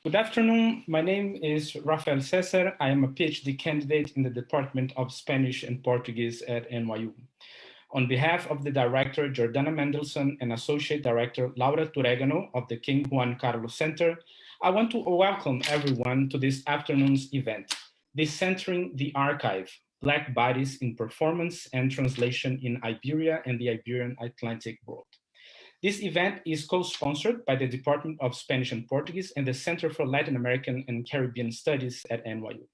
Good afternoon. My name is Rafael Cesar. I am a PhD candidate in the Department of Spanish and Portuguese at NYU. On behalf of the director, Jordana Mendelssohn, and associate director, Laura Turegano of the King Juan Carlos Center, I want to welcome everyone to this afternoon's event, Decentering the Archive, Black Bodies in Performance and Translation in Iberia and the Iberian Atlantic World. This event is co-sponsored by the Department of Spanish and Portuguese and the Center for Latin American and Caribbean Studies at NYU.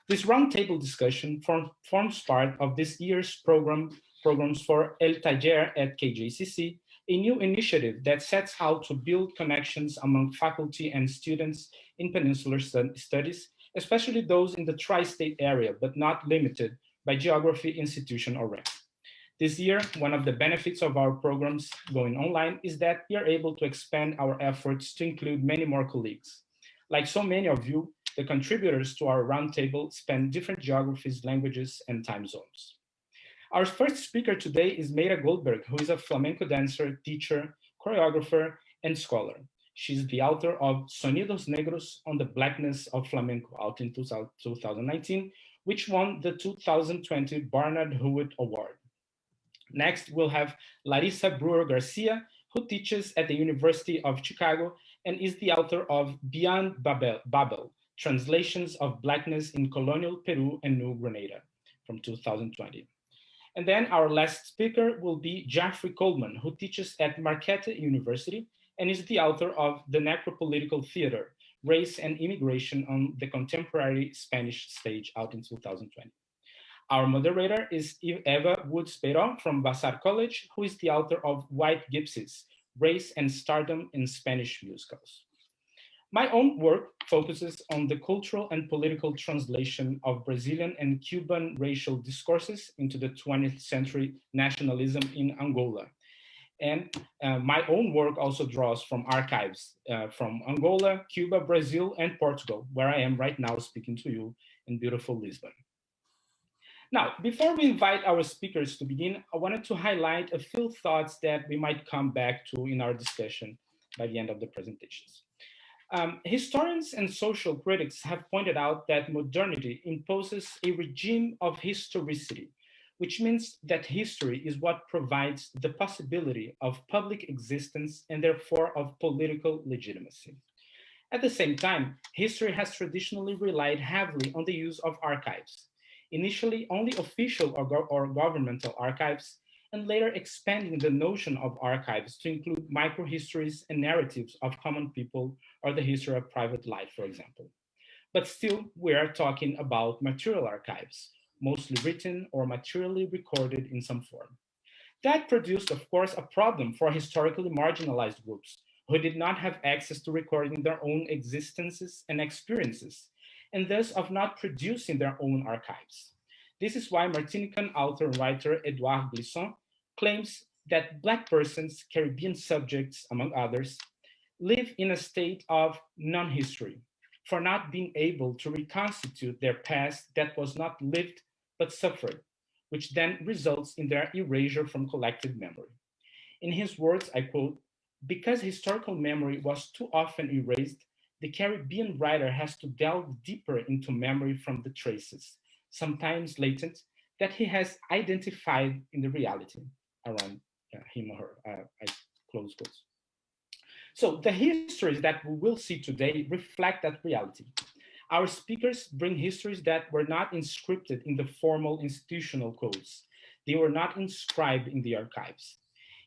This roundtable discussion forms part of this year's programs for El Taller at KJCC, a new initiative that sets out to build connections among faculty and students in peninsular studies, especially those in the tri-state area, but not limited by geography, institution, or rank. This year, one of the benefits of our programs going online is that we are able to expand our efforts to include many more colleagues. Like so many of you, the contributors to our roundtable span different geographies, languages, and time zones. Our first speaker today is Meira Goldberg, who is a flamenco dancer, teacher, choreographer, and scholar. She's the author of Sonidos Negros on the Blackness of Flamenco, out in 2019, which won the 2020 Barnard Hewitt Award. Next, we'll have Larissa Brewer Garcia, who teaches at the University of Chicago and is the author of Beyond Babel, Translations of Blackness in Colonial Peru and New Grenada from 2020. And then our last speaker will be Jeffrey Coleman, who teaches at Marquette University and is the author of The Necropolitical Theater, Race and Immigration on the Contemporary Spanish Stage, out in 2020. Our moderator is Eva Woods-Peyró from Vassar College, who is the author of White Gypsies, Race and Stardom in Spanish Musicals. My own work focuses on the cultural and political translation of Brazilian and Cuban racial discourses into the 20th century nationalism in Angola. And my own work also draws from archives from Angola, Cuba, Brazil, and Portugal, where I am right now speaking to you in beautiful Lisbon. Now, before we invite our speakers to begin, I wanted to highlight a few thoughts that we might come back to in our discussion by the end of the presentations. Historians and social critics have pointed out that modernity imposes a regime of historicity, which means that history is what provides the possibility of public existence and therefore of political legitimacy. At the same time, history has traditionally relied heavily on the use of archives, initially only official or governmental archives, and later expanding the notion of archives to include microhistories and narratives of common people or the history of private life, for example. But still, we are talking about material archives, mostly written or materially recorded in some form. That produced, of course, a problem for historically marginalized groups who did not have access to recording their own existences and experiences, and thus of not producing their own archives. This is why Martinican author and writer Edouard Glissant claims that Black persons, Caribbean subjects, among others, live in a state of non-history for not being able to reconstitute their past that was not lived but suffered, which then results in their erasure from collective memory. In his words, I quote, "Because historical memory was too often erased, the Caribbean writer has to delve deeper into memory from the traces, sometimes latent, that he has identified in the reality around him or her," I close quotes. So the histories that we will see today reflect that reality. Our speakers bring histories that were not inscripted in the formal institutional codes. They were not inscribed in the archives.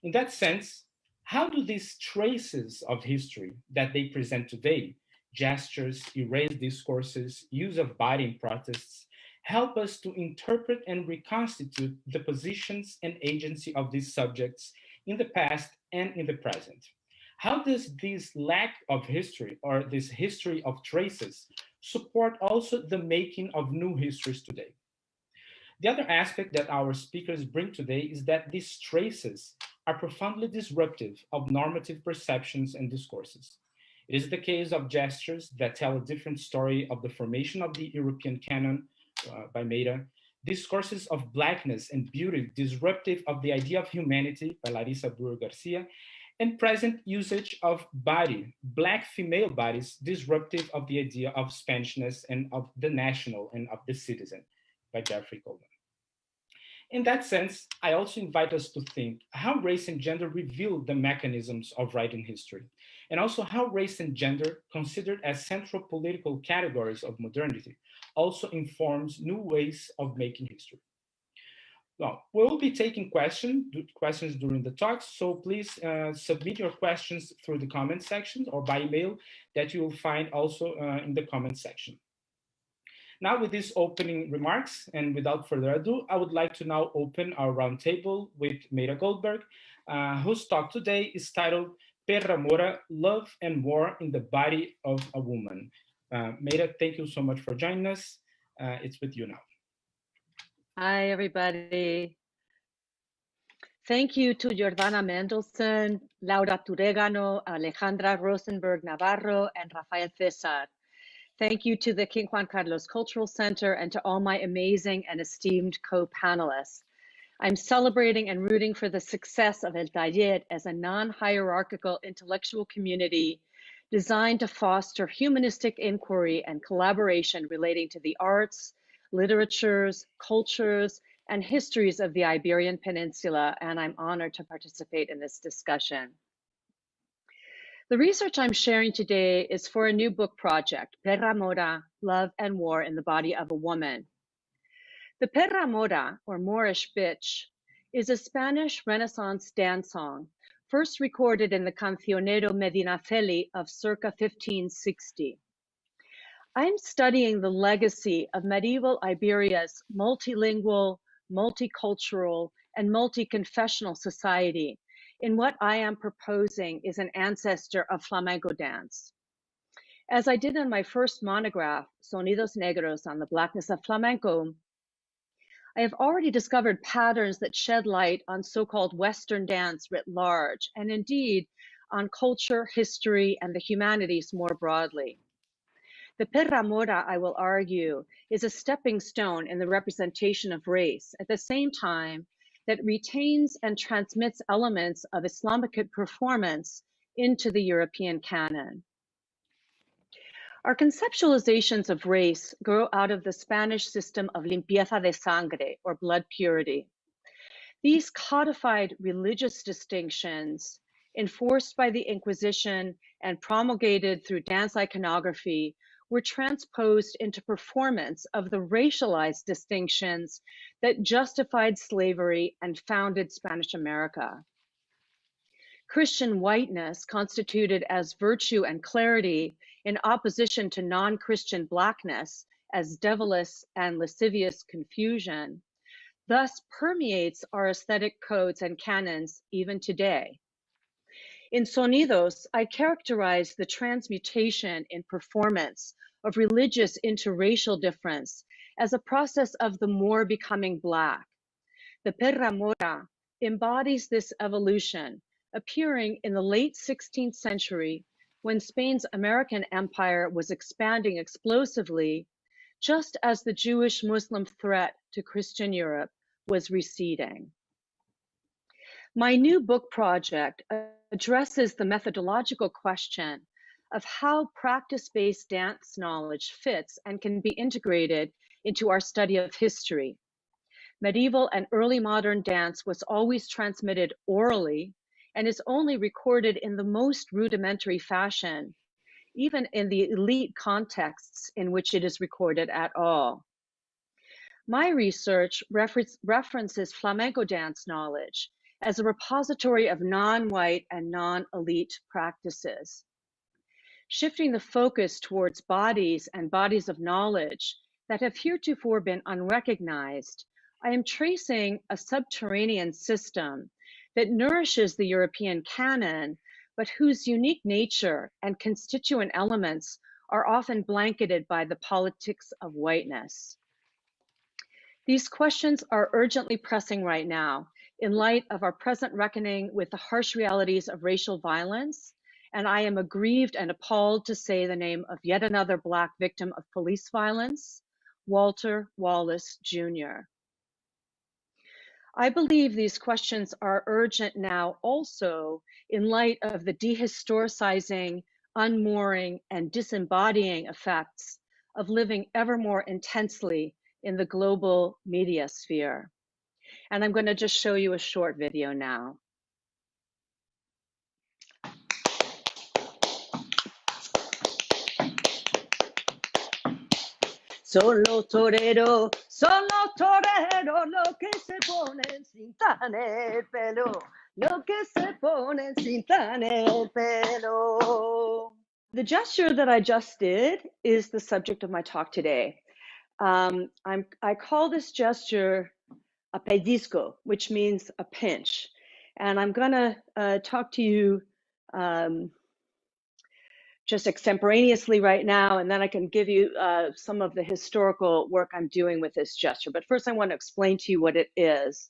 In that sense, how do these traces of history that they present today, gestures, erased discourses, use of body in protests, help us to interpret and reconstitute the positions and agency of these subjects in the past and in the present? How does this lack of history or this history of traces support also the making of new histories today? The other aspect that our speakers bring today is that these traces are profoundly disruptive of normative perceptions and discourses. It is the case of gestures that tell a different story of the formation of the European canon by Meira, discourses of blackness and beauty disruptive of the idea of humanity by Larissa Brewer Garcia, and present usage of body, Black female bodies, disruptive of the idea of Spanishness and of the national and of the citizen, by Jeffrey Coleman. In that sense, I also invite us to think how race and gender reveal the mechanisms of writing history, and also how race and gender, considered as central political categories of modernity, also informs new ways of making history. Well, we'll be taking questions during the talks, so please submit your questions through the comment section or by email that you will find also in the comment section. Now, with these opening remarks, and without further ado, I would like to now open our roundtable with Meira Goldberg, whose talk today is titled Perra Mora, Love and War in the Body of a Woman. Meira, thank you so much for joining us. It's with you now. Hi, everybody. Thank you to Jordana Mendelsohn, Laura Turegano, Alejandra Rosenberg Navarro, and Rafael Cesar. Thank you to the King Juan Carlos Cultural Center and to all my amazing and esteemed co-panelists. I'm celebrating and rooting for the success of El Taller as a non-hierarchical intellectual community designed to foster humanistic inquiry and collaboration relating to the arts, literatures, cultures, and histories of the Iberian Peninsula, and I'm honored to participate in this discussion. The research I'm sharing today is for a new book project, Perra Mora, Love and War in the Body of a Woman. The Perra Mora, or Moorish bitch, is a Spanish Renaissance dance song, first recorded in the Cancionero Medinaceli of circa 1560. I'm studying the legacy of medieval Iberia's multilingual, multicultural, and multi-confessional society in what I am proposing is an ancestor of flamenco dance. As I did in my first monograph, Sonidos Negros on the Blackness of Flamenco, I have already discovered patterns that shed light on so-called Western dance writ large, and indeed on culture, history, and the humanities more broadly. The Perra Mora, I will argue, is a stepping stone in the representation of race, at the same time that retains and transmits elements of Islamic performance into the European canon. Our conceptualizations of race grow out of the Spanish system of limpieza de sangre, or blood purity. These codified religious distinctions, enforced by the Inquisition and promulgated through dance iconography, were transposed into performance of the racialized distinctions that justified slavery and founded Spanish America. Christian whiteness, constituted as virtue and clarity in opposition to non-Christian blackness as devilish and lascivious confusion, thus permeates our aesthetic codes and canons even today. In Sonidos, I characterize the transmutation in performance of religious into racial difference as a process of the Moor becoming Black. The Perra Mora embodies this evolution, appearing in the late 16th century when Spain's American empire was expanding explosively, just as the Jewish-Muslim threat to Christian Europe was receding. My new book project addresses the methodological question of how practice-based dance knowledge fits and can be integrated into our study of history. Medieval and early modern dance was always transmitted orally and is only recorded in the most rudimentary fashion, even in the elite contexts in which it is recorded at all. My research references flamenco dance knowledge as a repository of non-white and non-elite practices. Shifting the focus towards bodies and bodies of knowledge that have heretofore been unrecognized, I am tracing a subterranean system that nourishes the European canon, but whose unique nature and constituent elements are often blanketed by the politics of whiteness. These questions are urgently pressing right now in light of our present reckoning with the harsh realities of racial violence, and I am aggrieved and appalled to say the name of yet another Black victim of police violence, Walter Wallace Jr. I believe these questions are urgent now also in light of the dehistoricizing, unmooring, and disembodying effects of living ever more intensely in the global media sphere. And I'm going to just show you a short video now. Son los toreros lo que se ponen cinta en el pelo, lo que se ponen cinta en el pelo. The gesture that I just did is the subject of my talk today. I call this gesture a pellizco, which means a pinch. And I'm gonna talk to you just extemporaneously right now, and then I can give you some of the historical work I'm doing with this gesture. But first I want to explain to you what it is.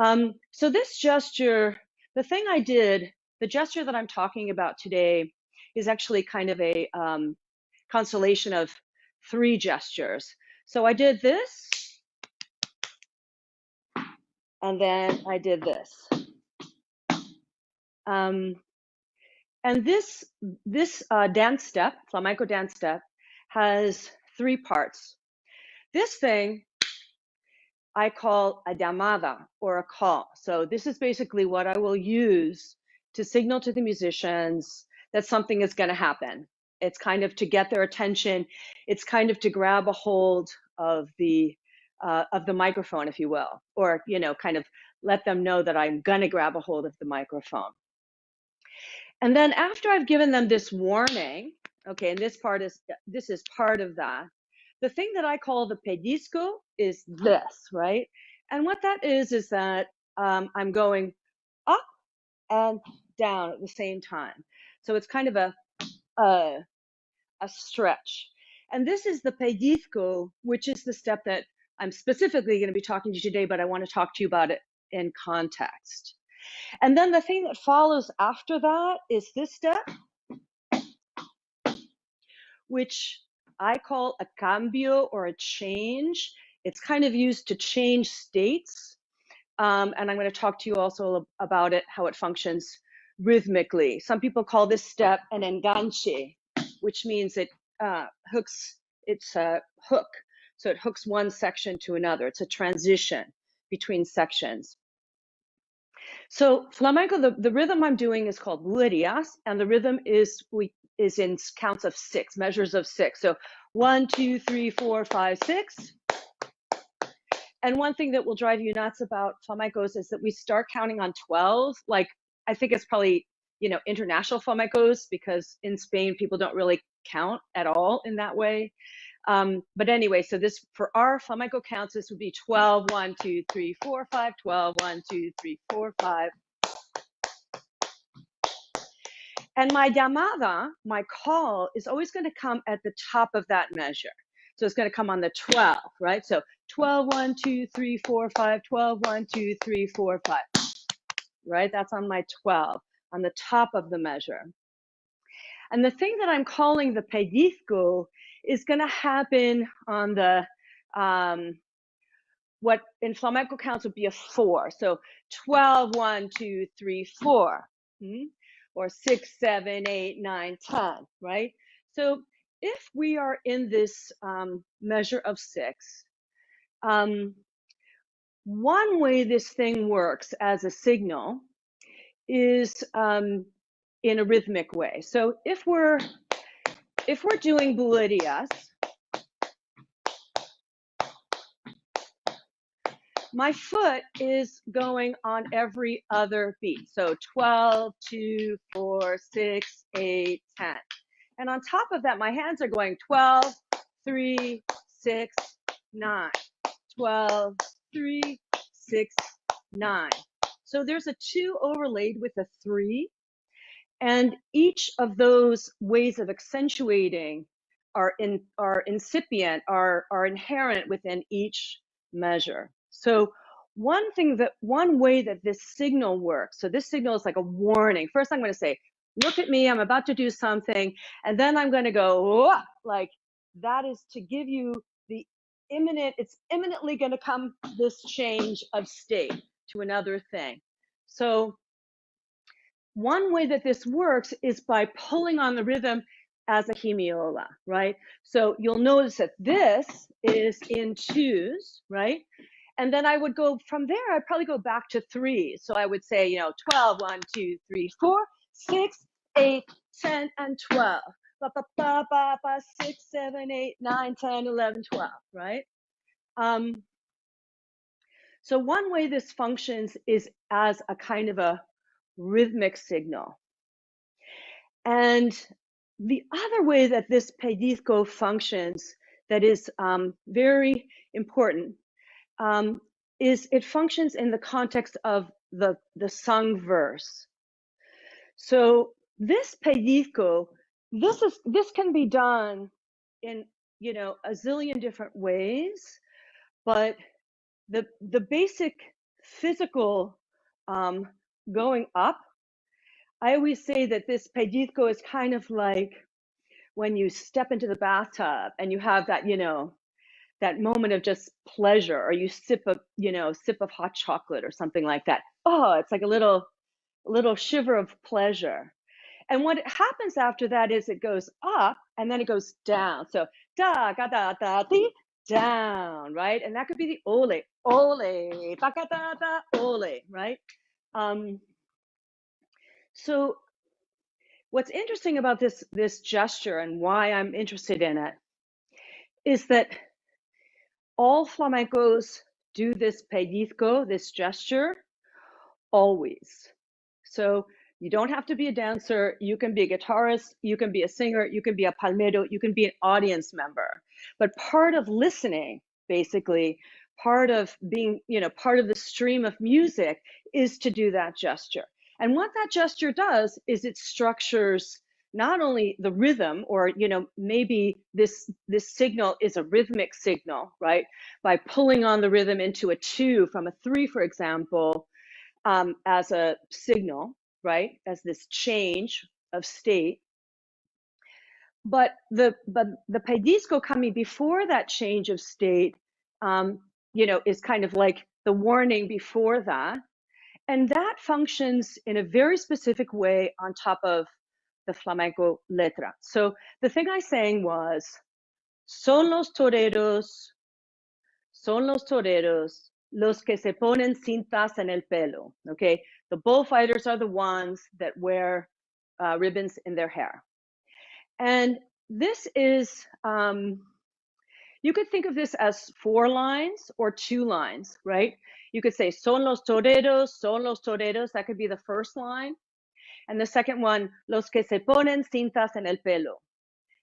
So this gesture, the thing I did, the gesture that I'm talking about today is actually kind of a constellation of 3 gestures. So I did this, and then I did this. And this dance step, flamenco dance step, has 3 parts. This thing I call a llamada, or a call. So this is basically what I will use to signal to the musicians that something is going to happen. It's kind of to get their attention. It's kind of to grab a hold of the microphone, if you will, or, you know, kind of let them know that I'm going to grab a hold of the microphone. And then after I've given them this warning, okay, and this is part of that. The thing that I call the pellizco is this, right? And what that is that I'm going up and down at the same time. So it's kind of a stretch. And this is the pellizco, which is the step that I'm specifically going to be talking to you today, but I want to talk to you about it in context. And then the thing that follows after that is this step, which I call a cambio, or a change. It's kind of used to change states. And I'm going to talk to you also about it, how it functions rhythmically. Some people call this step an enganche, which means it hooks, it's a hook. So it hooks one section to another. It's a transition between sections. So flamenco, the rhythm I'm doing is called bulerías, and the rhythm is in counts of 6, measures of 6. So 1, 2, 3, 4, 5, 6. And one thing that will drive you nuts about flamencos is that we start counting on 12. Like, I think it's probably, you know, international flamencos, because in Spain people don't really count at all in that way. But anyway, so this, for our flamenco counts, this would be 12, 1, 2, 3, 4, 5, 12, 1, 2, 3, 4, 5. And my llamada, my call, is always going to come at the top of that measure. So it's going to come on the 12, right? So 12, 1, 2, 3, 4, 5, 12, 1, 2, 3, 4, 5, right? That's on my 12, on the top of the measure. And the thing that I'm calling the pellizco is going to happen on the, what in flamenco counts would be a 4. So 12, 1, 2, 3, 4, or 6, 7, 8, 9, 10, right? So if we are in this measure of 6, one way this thing works as a signal is in a rhythmic way. So if we're doing bulerías, my foot is going on every other beat. So 12, 2, 4, 6, 8, 10. And on top of that, my hands are going 12, 3, 6, 9, 12, 3, 6, 9. So there's a 2 overlaid with a 3. And each of those ways of accentuating are incipient, are inherent within each measure. So one way that this signal works, so this signal is like a warning. First I'm going to say, look at me, I'm about to do something, and then I'm going to go, like, that is to give you the imminent, it's imminently going to come this change of state to another thing. So one way that this works is by pulling on the rhythm as a hemiola, right? So you'll notice that this is in twos, right? And then I would go from there, I'd probably go back to threes. So I would say, 12, 1, 2, 3, 4, 6, 8, 10, and 12. Ba, ba, ba, ba, ba, 6, 7, 8, 9, 10, 11, 12, right? So one way this functions is as a kind of a rhythmic signal. And the other way that this pellizco functions that is very important is it functions in the context of the sung verse. So this pellizco, this can be done in a zillion different ways, but the basic physical going up, I always say that this pellizco is kind of like when you step into the bathtub and you have that, that moment of just pleasure, or you sip of hot chocolate or something like that. Oh, it's like a little shiver of pleasure. And what happens after that is it goes up and then it goes down. So da ga da da di, down, right? And that could be the ole, ba ga da da, ole, right? So what's interesting about this gesture and why I'm interested in it is that all flamencos do this pellizco, this gesture, always. So you don't have to be a dancer. You can be a guitarist. You can be a singer. You can be a palmero. You can be an audience member. But part of listening, basically, part of being, part of the stream of music is to do that gesture. And what that gesture does is it structures not only the rhythm, or maybe this signal is a rhythmic signal, right? By pulling on the rhythm into a 2 from a 3, for example, as a signal, right? As this change of state. But the pellizco coming before that change of state, is kind of like the warning before that. And that functions in a very specific way on top of the flamenco letra. So the thing I sang was, son los toreros los que se ponen cintas en el pelo, okay? The bullfighters are the ones that wear ribbons in their hair. And this is, you could think of this as 4 lines or 2 lines, right? You could say, son los toreros, that could be the first line. And the second one, los que se ponen cintas en el pelo.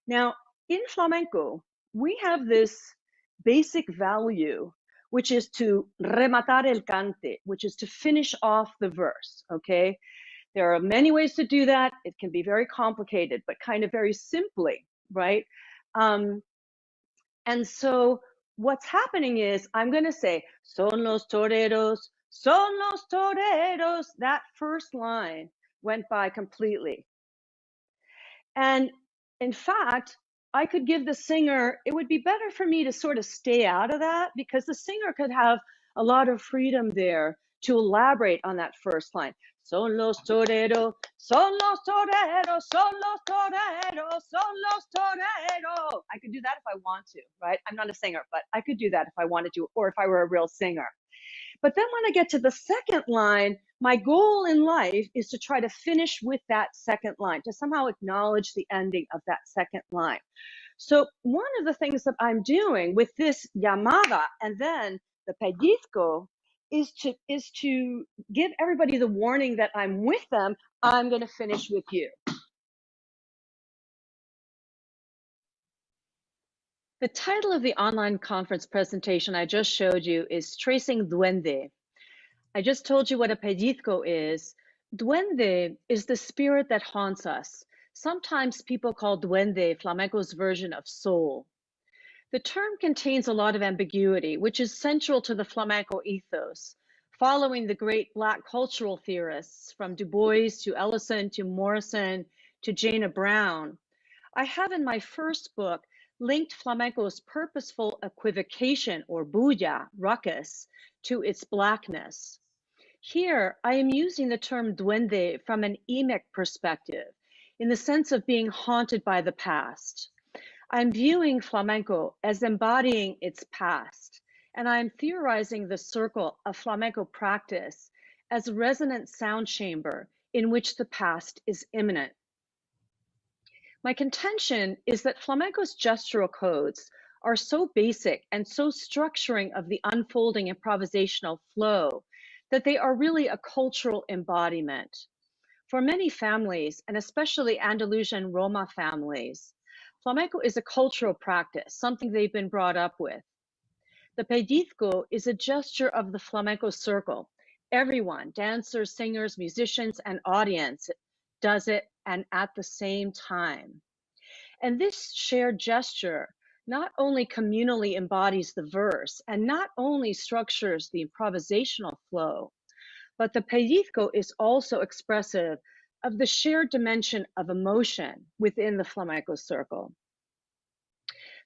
Now, in flamenco, we have this basic value, which is to rematar el cante, which is to finish off the verse, okay? There are many ways to do that. It can be very complicated, but kind of very simply, right? And so what's happening is I'm going to say, son los toreros, that first line went by completely. And in fact, I could give the singer, it would be better for me to sort of stay out of that, because the singer could have a lot of freedom there to elaborate on that first line. Son los toreros, son los toreros, son los toreros, son los toreros. I could do that if I want to, right? I'm not a singer, but I could do that if I wanted to, or if I were a real singer. But then when I get to the second line, my goal in life is to try to finish with that second line, to somehow acknowledge the ending of that second line. So one of the things that I'm doing with this llamada and then the pellizco is to give everybody the warning that I'm with them. I'm going to finish with you. The title of the online conference presentation I just showed you is Tracing Duende. I just told you what a pellizco is. Duende is the spirit that haunts us. Sometimes people call duende flamenco's version of soul. The term contains a lot of ambiguity, which is central to the flamenco ethos. Following the great Black cultural theorists from Du Bois to Ellison to Morrison to Jana Brown, I have in my first book linked flamenco's purposeful equivocation or bulla, ruckus, to its blackness. Here, I am using the term duende from an emic perspective, in the sense of being haunted by the past. I'm viewing flamenco as embodying its past, and I'm theorizing the circle of flamenco practice as a resonant sound chamber in which the past is immanent. My contention is that flamenco's gestural codes are so basic and so structuring of the unfolding improvisational flow that they are really a cultural embodiment. For many families, and especially Andalusian Roma families, flamenco is a cultural practice, something they've been brought up with. The pellizco is a gesture of the flamenco circle. Everyone, dancers, singers, musicians, and audience does it, and at the same time. And this shared gesture not only communally embodies the verse and not only structures the improvisational flow, but the pellizco is also expressive of the shared dimension of emotion within the flamenco circle.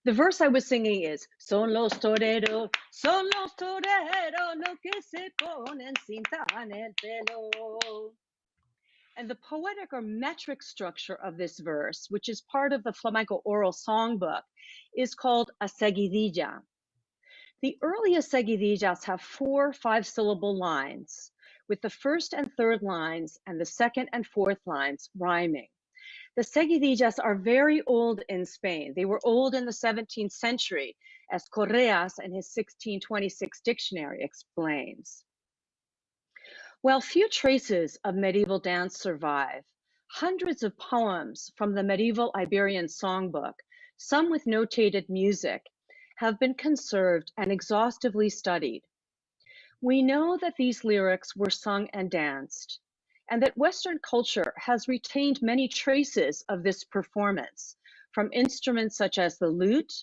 The verse I was singing is, son los toreros lo que se ponen cinta en el pelo. And the poetic or metric structure of this verse, which is part of the flamenco oral songbook, is called a seguidilla. The earliest seguidillas have 4 5-syllable lines, with the first and third lines and the second and fourth lines rhyming. The seguidillas are very old in Spain. They were old in the 17th century, as Correas in his 1626 dictionary explains. While few traces of medieval dance survive, hundreds of poems from the medieval Iberian songbook, some with notated music, have been conserved and exhaustively studied. We know that these lyrics were sung and danced, and that Western culture has retained many traces of this performance, from instruments such as the lute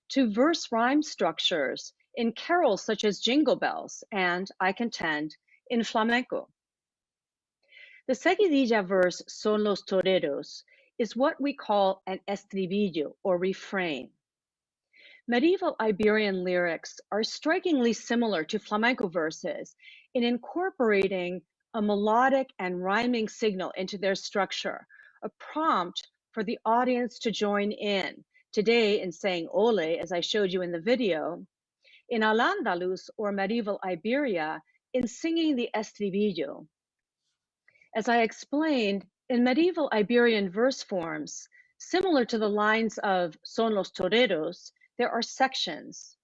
to verse rhyme structures in carols such as Jingle Bells and, I contend, in flamenco. The seguidilla verse, son los toreros, is what we call an estribillo or refrain. Medieval Iberian lyrics are strikingly similar to flamenco verses in incorporating a melodic and rhyming signal into their structure, a prompt for the audience to join in, today in saying ole, as I showed you in the video, in Al-Andalus or medieval Iberia, in singing the estribillo. As I explained, in medieval Iberian verse forms, similar to the lines of Son los toreros, there are sections.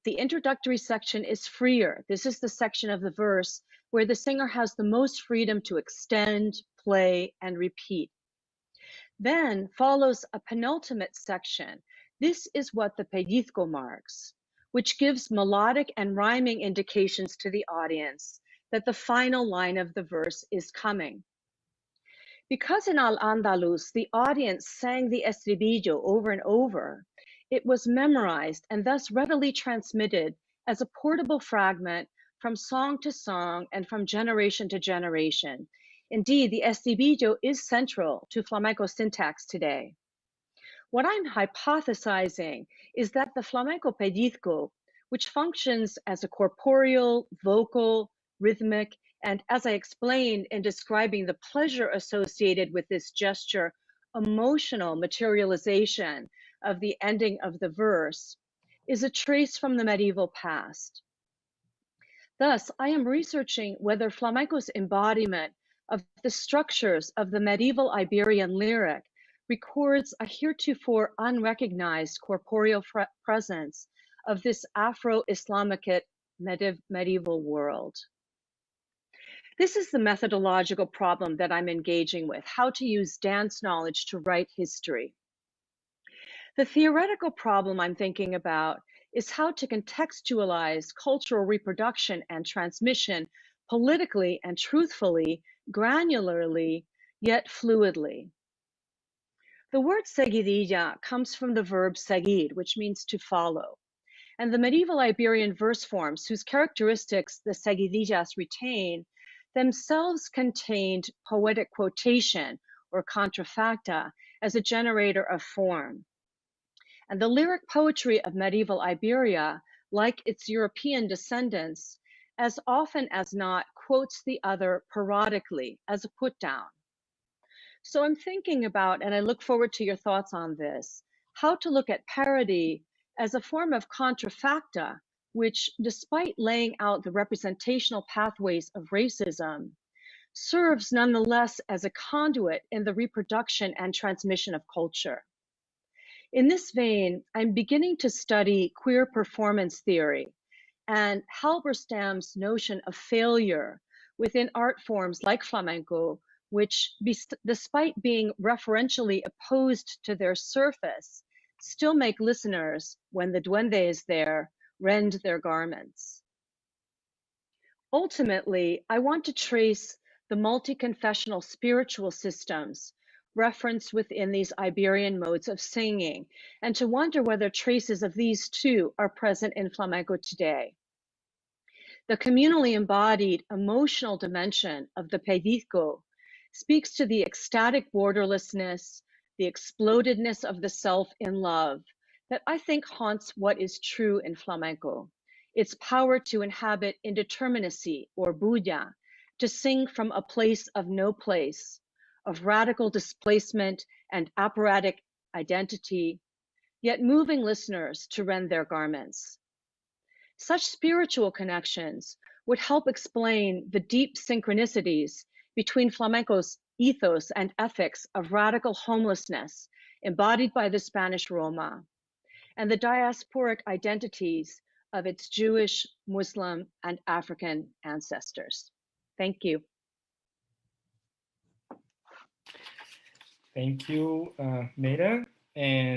The introductory section is freer. This is the section of the verse where the singer has the most freedom to extend, play, and repeat. Then follows a penultimate section. This is what the pellizco marks, which gives melodic and rhyming indications to the audience that the final line of the verse is coming. Because in Al-Andalus, the audience sang the estribillo over and over, it was memorized and thus readily transmitted as a portable fragment from song to song and from generation to generation. Indeed, the estribillo is central to flamenco syntax today. What I'm hypothesizing is that the flamenco pellizco, which functions as a corporeal, vocal, rhythmic, and as I explained in describing the pleasure associated with this gesture, emotional materialization of the ending of the verse, is a trace from the medieval past. Thus, I am researching whether flamenco's embodiment of the structures of the medieval Iberian lyric records a heretofore unrecognized corporeal presence of this Afro-Islamic medieval world. This is the methodological problem that I'm engaging with, how to use dance knowledge to write history. The theoretical problem I'm thinking about is how to contextualize cultural reproduction and transmission politically and truthfully, granularly, yet fluidly. The word seguidilla comes from the verb seguir, which means to follow. And the medieval Iberian verse forms, whose characteristics the seguidillas retain, themselves contained poetic quotation or contrafacta as a generator of form. And the lyric poetry of medieval Iberia, like its European descendants, as often as not quotes the other parodically as a put down. So I'm thinking about, and I look forward to your thoughts on this, how to look at parody as a form of contrafacta, which, despite laying out the representational pathways of racism, serves nonetheless as a conduit in the reproduction and transmission of culture. In this vein, I'm beginning to study queer performance theory and Halberstam's notion of failure within art forms like flamenco, which, despite being referentially opposed to their surface, still make listeners, when the duende is there, rend their garments. Ultimately, I want to trace the multi-confessional spiritual systems referenced within these Iberian modes of singing, and to wonder whether traces of these too are present in flamenco today. The communally embodied emotional dimension of the pellizco speaks to the ecstatic borderlessness, the explodedness of the self in love that I think haunts what is true in flamenco. Its power to inhabit indeterminacy or bulla, to sing from a place of no place, of radical displacement and apparatic identity, yet moving listeners to rend their garments. Such spiritual connections would help explain the deep synchronicities between flamenco's ethos and ethics of radical homelessness embodied by the Spanish Roma, and the diasporic identities of its Jewish, Muslim, and African ancestors. Thank you. Thank you, Meira. And